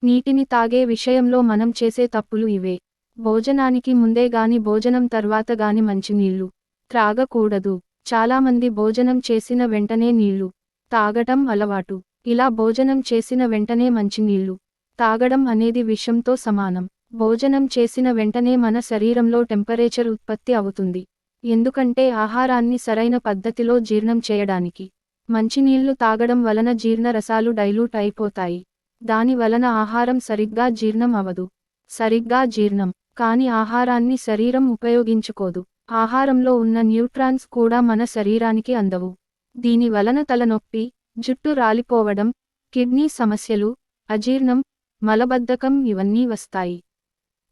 నీటిని తాగే విషయంలో మనం చేసే తప్పులు ఇవే. భోజనానికి ముందే గాని భోజనం తర్వాత గాని మంచినీళ్లు త్రాగకూడదు. చాలామంది భోజనం చేసిన వెంటనే నీళ్లు తాగటం అలవాటు. ఇలా భోజనం చేసిన వెంటనే మంచినీళ్లు తాగడం అనేది విషంతో సమానం. భోజనం చేసిన వెంటనే మన శరీరంలో టెంపరేచర్ ఉత్పత్తి అవుతుంది. ఎందుకంటే ఆహారాన్ని సరైన పద్ధతిలో జీర్ణం చేయడానికి మంచినీళ్లు తాగడం వలన జీర్ణ రసాలు డైల్యూట్ అయిపోతాయి. దాని వలన ఆహారం సరిగ్గా జీర్ణం అవదు. సరిగ్గా జీర్ణం కాని ఆహారాన్ని శరీరం ఉపయోగించుకోదు. ఆహారంలో ఉన్న న్యూట్రాన్స్ కూడా మన శరీరానికి అందవు. దీని వలన తలనొప్పి, జుట్టు రాలిపోవడం, కిడ్నీ సమస్యలు, అజీర్ణం, మలబద్ధకం ఇవన్నీ వస్తాయి.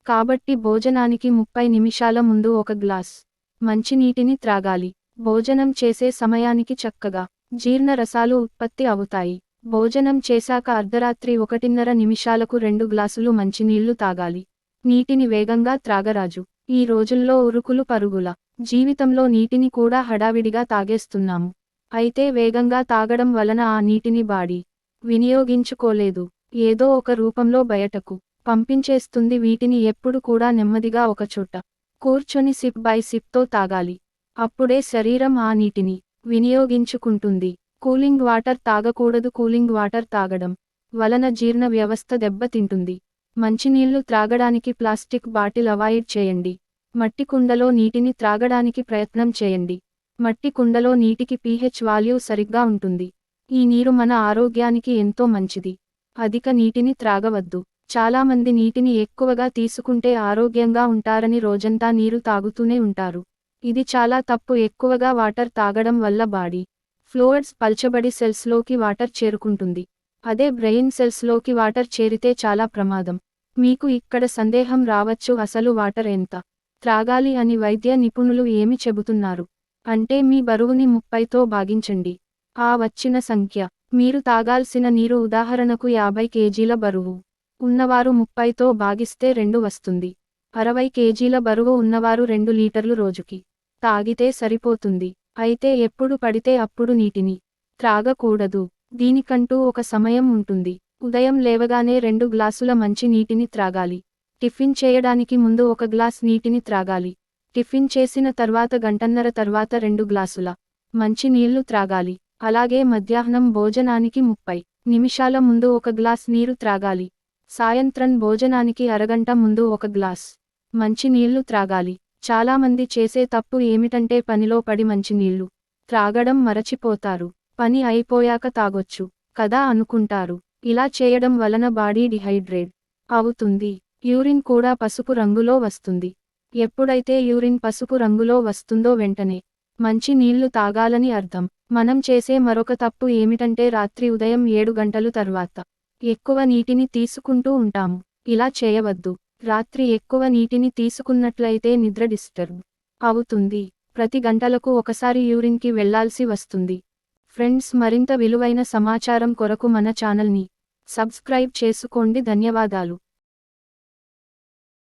కాబట్టి భోజనానికి 30 నిమిషాల ముందు ఒక గ్లాస్ మంచినీటిని త్రాగాలి. భోజనం చేసే సమయానికి చక్కగా జీర్ణ రసాలు ఉత్పత్తి అవుతాయి. భోజనం చేశాక అర్ధరాత్రి 1:30 నిమిషాలకు 2 గ్లాసులు మంచినీళ్లు తాగాలి. నీటిని వేగంగా త్రాగరాజు. ఈ రోజుల్లో ఉరుకులు పరుగుల జీవితంలో నీటిని కూడా హడావిడిగా తాగేస్తున్నాము. అయితే వేగంగా తాగడం వలన ఆ నీటిని బాడీ వినియోగించుకోలేదు. ఏదో ఒక రూపంలో బయటకు పంపించేస్తుంది. వీటిని ఎప్పుడు కూడా నెమ్మదిగా ఒకచోట కూర్చొని సిప్ బై సిప్తో తాగాలి. అప్పుడే శరీరం ఆ నీటిని వినియోగించుకుంటుంది. కూలింగ్ వాటర్ తాగకూడదు. కూలింగ్ వాటర్ తాగడం వలన జీర్ణ వ్యవస్థ దెబ్బతింటుంది. మంచినీళ్లు త్రాగడానికి ప్లాస్టిక్ బాటిల్ అవాయిడ్ చేయండి. మట్టి కుండలో నీటిని త్రాగడానికి ప్రయత్నం చేయండి. మట్టి కుండలో నీటికి pH వాల్యూ సరిగ్గా ఉంటుంది. ఈ నీరు మన ఆరోగ్యానికి ఎంతో మంచిది. అధిక నీటిని త్రాగవద్దు. చాలామంది నీటిని ఎక్కువగా తీసుకుంటే ఆరోగ్యంగా ఉంటారని రోజంతా నీరు తాగుతూనే ఉంటారు. ఇది చాలా తప్పు. ఎక్కువగా వాటర్ తాగడం వల్ల బాడీ ఫ్లూయిడ్స్ పల్చబడి సెల్స్లోకి వాటర్ చేరుకుంటుంది. అదే బ్రెయిన్ సెల్స్లోకి వాటర్ చేరితే చాలా ప్రమాదం. మీకు ఇక్కడ సందేహం రావచ్చు, అసలు వాటర్ ఎంత త్రాగాలి అని వైద్య నిపుణులు ఏమి చెబుతున్నారు అంటే మీ బరువుని 30తో భాగించండి. ఆ వచ్చిన సంఖ్య మీరు తాగాల్సిన నీరు ఉదాహరణకు 50 కేజీల బరువు ఉన్నవారు 30తో భాగిస్తే 2 వస్తుంది. 60 కేజీల బరువు ఉన్నవారు 2 లీటర్లు రోజుకి తాగితే సరిపోతుంది. అయితే ఎప్పుడు పడితే అప్పుడు నీటిని త్రాగకూడదు. దీనికంటూ ఒక సమయం ఉంటుంది. ఉదయం లేవగానే 2 గ్లాసుల మంచి నీటిని త్రాగాలి. టిఫిన్ చేయడానికి ముందు 1 గ్లాస్ నీటిని త్రాగాలి. టిఫిన్ చేసిన తర్వాత గంటన్నర తర్వాత 2 గ్లాసుల మంచి నీళ్లు త్రాగాలి. అలాగే మధ్యాహ్నం భోజనానికి 30 నిమిషాల ముందు 1 గ్లాస్ నీరు త్రాగాలి. సాయంత్రం భోజనానికి అరగంట ముందు 1 గ్లాస్ మంచి నీళ్లు త్రాగాలి. చాలామంది చేసే తప్పు ఏమిటంటే పనిలో పడి మంచినీళ్లు త్రాగడం మరచిపోతారు. పని అయిపోయాక తాగొచ్చు కదా అనుకుంటారు. ఇలా చేయడం వలన బాడీ డిహైడ్రేట్ అవుతుంది. యూరిన్ కూడా పసుపు రంగులో వస్తుంది. ఎప్పుడైతే యూరిన్ పసుపు రంగులో వస్తుందో వెంటనే మంచి నీళ్లు తాగాలని అర్థం. మనం చేసే మరొక తప్పు ఏమిటంటే రాత్రి ఉదయం 7 గంటలు తర్వాత ఎక్కువ నీటిని తీసుకుంటూ ఉంటాము. ఇలా చేయవద్దు. రాత్రి ఎక్కువ నీటిని తీసుకున్నట్లయితే నిద్ర డిస్టర్బ్ అవుతుంది. ప్రతి గంటలకు ఒకసారి యూరిన్కి వెళ్లాల్సి వస్తుంది. ఫ్రెండ్స్, మరింత విలువైన సమాచారం కొరకు మన ఛానల్ని సబ్స్క్రైబ్ చేసుకోండి. ధన్యవాదాలు.